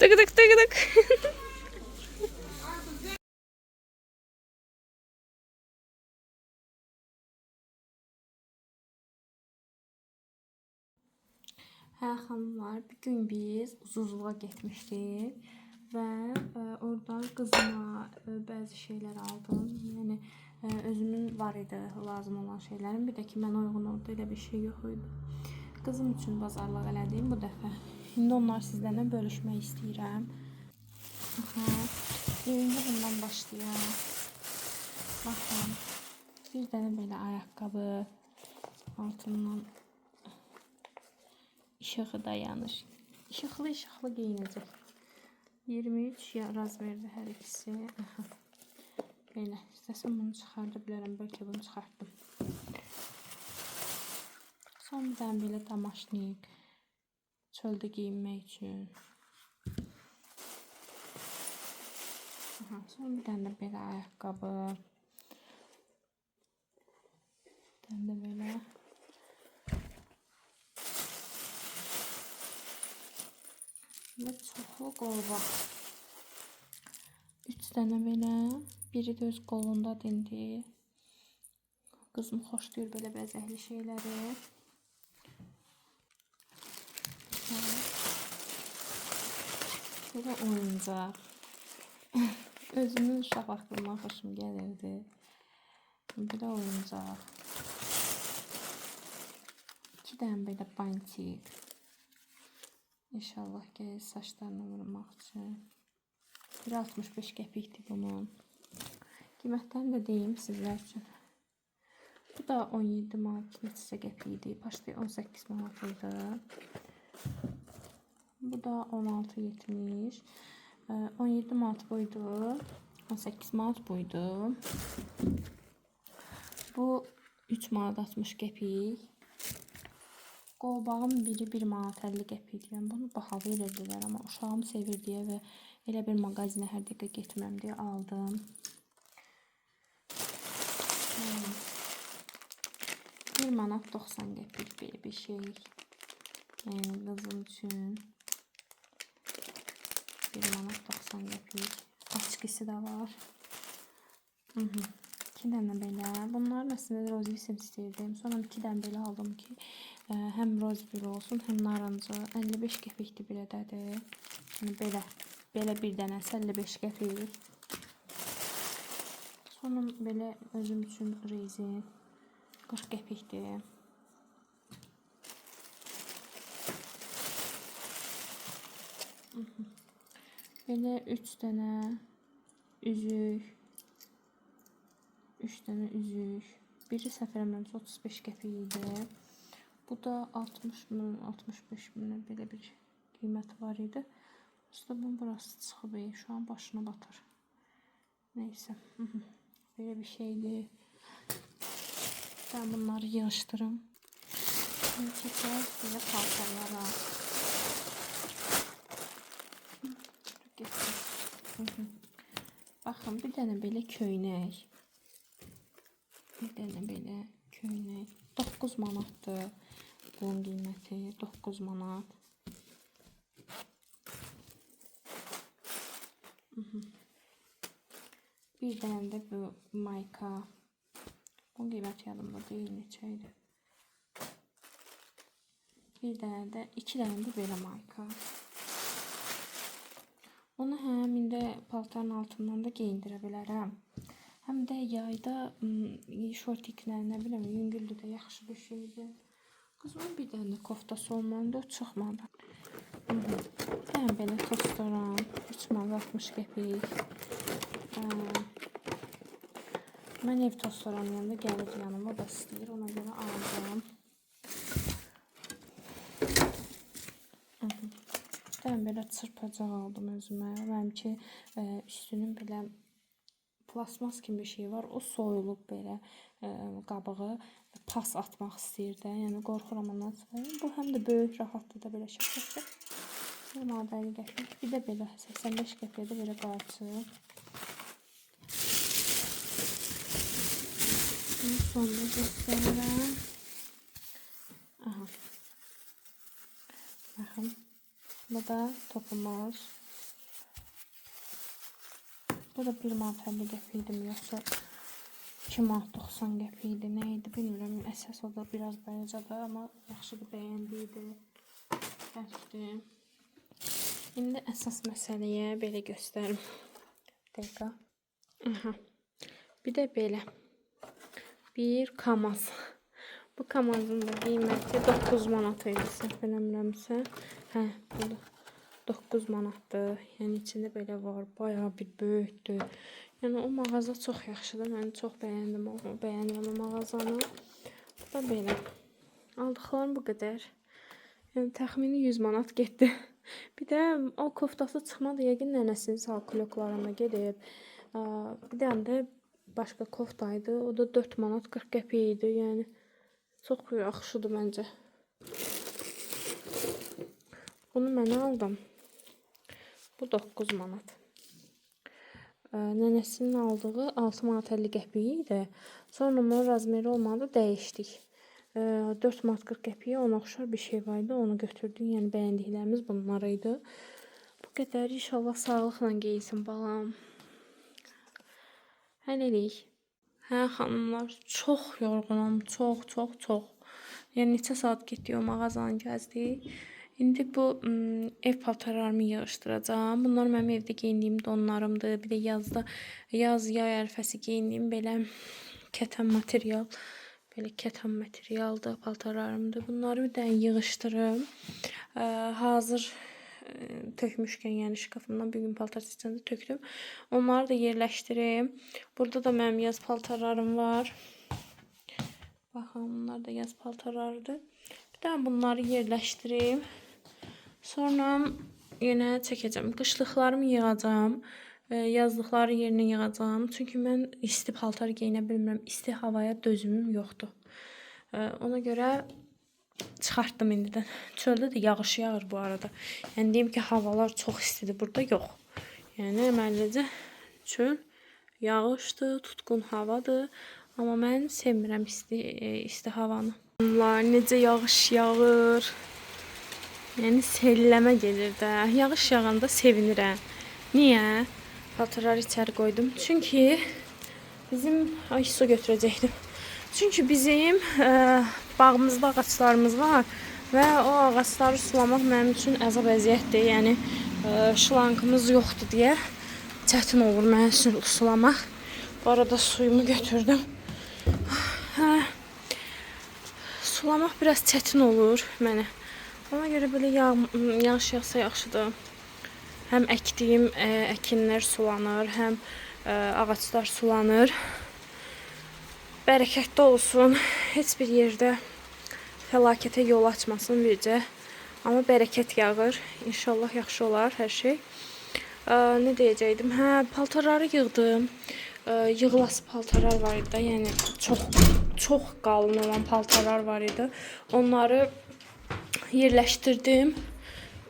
Tık tık tık tık. Hə xanımlar, bir gün biz uzuzluğa getmişdik və orada qızıma bəzi şeylər aldım. Yəni özümün var idi lazım olan şeylərim. Bir də ki mənə uyğun oldu, elə bir şey yox idi. Qızım üçün bazarlıq elədim bu dəfə. İndi onları sizlərlə bölüşmək istəyirəm. Aha. İndi bundan başlayaq. Baxın. Bir dənə belə ayaqqabı, altından işığı dayanır. İşıqlı geyinəcək. 23 razmerdə hər ikisi. Aha. Belə. İstəsəm bunu çıxarda bilərəm. Bəlkə bunu çıxartdım. Son bir dənə belə damaşnik. Çöldə geyinmək üçün. Aha. Son bir dənə belə ayaqqabı. Bir dənə belə. Və çoxlu qolbaq. 3 dənə belə. Biri də öz qolunda dindi. Qızım xoşlayır belə bəzəkli şeyləri. Belə oyuncaq. Özümün uşaq vaxtından xoşum gəlirdi. Belə oyuncaq. 2 dənə belə bantik. İnşallah gəlir saçlarına vurmaq üçün. 1.65 qəpikdir bunun. Qiymətlərini də deyim sizlər üçün. Bu da 17 manat neçəsə qəpikdir. Başda 18 manat idi. Bu da 16.70. 17 manat buydu. 18 manat buydu. Bu 3 manat 60 qəpik. Qolbağın biri 1 manat 50 qəpik. Yəni bunu bahalı verirdilər, amma uşağım sevir deyə və elə bir mağazinə hər dəqiqə getmirəm deyə aldım. 1 manat 90 qəpik belə bir şey. Yəni qızım üçün 1 manat 90 qəpik. Açıqısı da var. 2 dənə belə. Bunların əslində roz visim istəyirdim. Sonra 2 dənə belə aldım ki, həm roz bir olsun, həm narıncı. 55 qəpikdir bir ədədir. Yəni belə bir dənəsi 55 qəpik. Sonra belə özüm üçün rezin 40 qəpikdir. Belə 3 dənə üzük. 3 dənə üzük. Biri səhv eləmirəmsə 35 qəpik idi. Bu da 60 min, 65 min belə bir qiyməti var idi. Usta bunun burası çıxıb, şu an başına batır. Neyse. Böyle bir şeydi. Ben bunları yığıştırım. Çəkək belə paltarlara. Baxın, bir dənə belə köynək. Bir dənə belə köynək. 9 manatdır. Bunun qiyməti 9 manat. Bir dənə də bu mayka. Bunun qiyməti yadımda deyil, neçə idi. Bir dənə də, 2 dənə də belə mayka. Onu həm indi paltarın altından da geyindirə bilərəm. Həm də yayda şortiklə, nə biləm, yüngüldür də yaxşı bir şeydir. Qızımın bir dənə koftası olmalıdır, o çıxmadı. Bir dənə belə tostoram, 3 manat 60 qəpik. Mən ev tostoram yanında gəlir yanıma da istəyir, ona görə aldım. Bir dənə belə çırpacaq aldım özümə. Mənim ki, üstünün belə plasmas kimi bir şey var. O soyulub belə qabığı pas atmaq istəyir də. Yəni qorxuram ondan sonra. Bu həm də böyük, rahatdır da belə şəkildə. 50 qəpik. Bir də belə 85 qəpiyə də belə qalçı. Sonra göstərirəm. Aha. Baxın. Bu da topumuz. Bu da 1 manat 50 qəpik idi mi, yoxsa 2 manat 90 qəpik idi, nə idi bilmirəm. Əsas o da biraz balacadır, amma yaxşıdır, bəyəndiydi. Bərkdir. İndi əsas məsələyə belə göstərim. Bir dəqiqə. Aha. Bir də belə. Bir kamaz. Bu kamazın da qiyməti 9 manat idi, səhv eləmirəmsə. Hə, burada 9 manatdır. Yəni içində belə var, bayağı bir böyükdür. Yəni o mağaza çox yaxşıdır. Mən çox bəyəndim o mağazanı. Bu da belə. Aldıqlarım bu qədər. Yəni təxmini 100 manat getdi. Bir də o koftası çıxmadı, yəqin nənəsinin salkuloklarına gedib. Bir dənə də başqa koftaydı. O da 4 manat 40 qəpik idi. Yəni çox yaxşıdır məncə. Bunu mən aldım. Bu 9 manat. Nənəsinin aldığı 6 manat 50 qəpik idi. Sonra onun razmeri olmadı, dəyişdik. 4 manat 40 qəpiyə ona oxşar bir şey var idi. Onu götürdük. Yəni bəyəndiklərimiz bunlar idi. Bu qədər. İnşallah sağlıqla geyinsin balam. Hələlik. Hə xanımlar, çox yorğunum. Çox. Yəni neçə saat getdik o mağazanı gəzdik. İndi bu ev paltarlarımı yığışdıracağım. Bunlar mənim evdə geyindiyim donlarımdır. Bir də yazda yay ərfəsi geyindiyim belə kətan material. Belə kətan materialdır paltarlarımdır. Bunları bir də yığışdırım. Hazır tökmüşkən, yəni şkafımdan bir gün paltar seçəndə tökdüm. Onları da yerləşdirim. Burada da mənim yaz paltarlarım var. Baxın, bunlar da yaz paltarlarıdır. Bir də bunları yerləşdirim. Sonra yenə çəkəcəm. Qışlıqlarımı yığacağım. Yazlıqları yerinə yığacağım. Çünki mən isti paltar geyinə bilmirəm. İsti havaya dözümüm yoxdur. Ona görə çıxartdım indidən. Çöldə də yağış yağır bu arada. Yəni deyim ki, havalar çox istidir. Burada yox. Yəni əməllicə çöl yağışdır, tutqun havadır. Amma mən sevmirəm isti havanı. Bunlar necə yağış yağır. Yəni selləmə gelir də. Yağış yağanda sevinirəm. Niyə? Paltarları içəri qoydum. Çünki bizim... Ay, su götürəcəkdim. Çünki bizim bağımızda ağaçlarımız var və o ağaçları sulamaq mənim üçün əzab əziyyətdir. Yəni şlankımız yoxdur deyə çətin olur mənim üçün sulamaq. Bu arada suyumu götürdüm. Sulamaq biraz çətin olur mənə. Ona görə belə yağış yağsa yaxşıdır. Həm əkdiyim əkinlər sulanır, həm ağaçlar sulanır. Bərəkətli olsun. Heç bir yerdə fəlakətə yol açmasın bircə. Amma bərəkət yağır. İnşallah yaxşı olar hər şey. Nə deyəcəkdim? Hə, paltarları yığdım. Yığılası paltarlar var idi. Yəni çox qalın olan paltarlar var idi. Onları yerləşdirdim.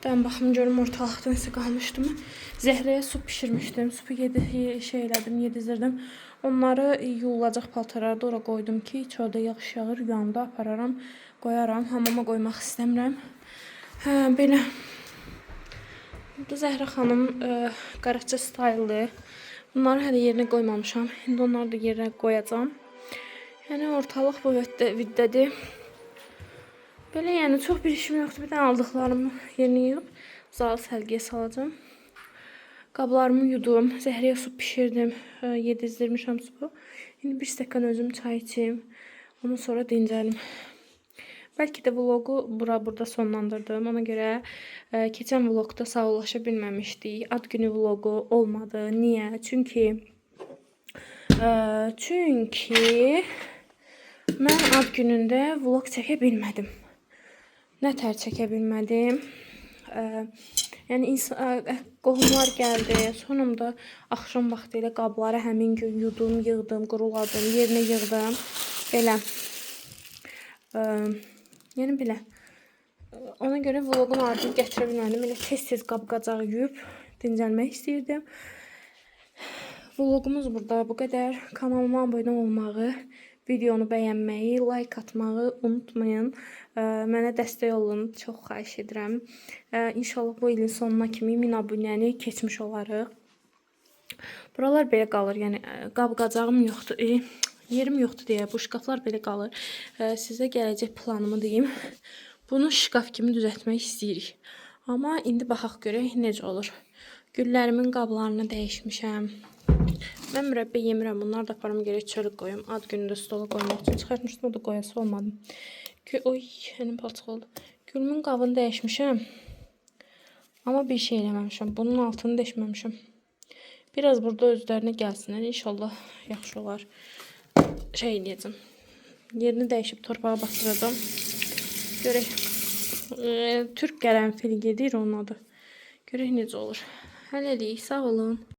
Dən baxım görüm ortalıqda nəsə qalmışdı mı? Zəhrəyə su pişirmişdim. Supu yedizdirdim. Onları yuyulacaq paltarları da ora qoydum ki, çöldə yağış yağır, yanda apararam, qoyaram. Hamama qoymaq istəmirəm. Hə, belə. Bu Zəhra xanım Qaraçı styldır. Bunları hələ yerinə qoymamışam. İndi onları da yerinə qoyacağam. Yəni ortalıq bu viddədir. Belə, yəni çox bir işim yoxdur. Bir də aldıqlarımı yerinə yığıb zalı səlgiyə salacağım. Qablarımı yudum, zəhriyə su pişirdim, yedizdirmişəm supu. İndi bir stəkan özüm çay içim, ondan sonra dincəlim. Bəlkə də vlogu burada sonlandırdım. Ona görə keçən vlogda sağollaşa bilməmişdik. Ad günü vlogu olmadı. Niyə? Çünki mən ad günündə vlog çəkə bilmədim. Nətər çəkə bilmədim? Yəni qohumlar gəldi. Sonunda axşam vaxtı ilə qabları həmin gün yudum, yığdım, quruladım, yerinə yığdım. Belə. Yəni belə. Ona görə vlogun ardını gətirə bilmədim. Elə tez-tez qab-qacaq yuyub dincəlmək istəyirdim. Vlogumuz burada bu qədər. Kanalıma abunə olmağı, videonu bəyənməyi, like atmağı unutmayın. Mənə dəstək olun, çox xahiş edirəm. İnşallah bu ilin sonuna kimi 1000 abunəni keçmiş olarıq. Buralar belə qalır. Yəni qab-qacağım yoxdur. Yerim yoxdur deyə bu şkaflar belə qalır. Sizə gələcək planımı deyim. Bunu şkaf kimi düzəltmək istəyirik. Amma indi baxaq görək necə olur. Güllərimin qablarını dəyişmişəm. Mən mürəbbə yemirəm. Bunları da aparım gərək çörək qoyum. Ad günündə stola qoymaq üçün çıxartmışdım. O da qoyası olmadım. Oy, əlim palçıq oldu. Gülümün qabını dəyişmişəm. Amma bir şey eləməmişəm. Bunun altını deşməmişəm. Biraz burada özlərinə gəlsinlər. İnşallah yaxşı olar. Şey eləyəcəm. Yerini dəyişib torpağa batıracağım. Görək. Türk qərənfili gedir onun adı. Görək necə olur. Hələlik, sağ olun.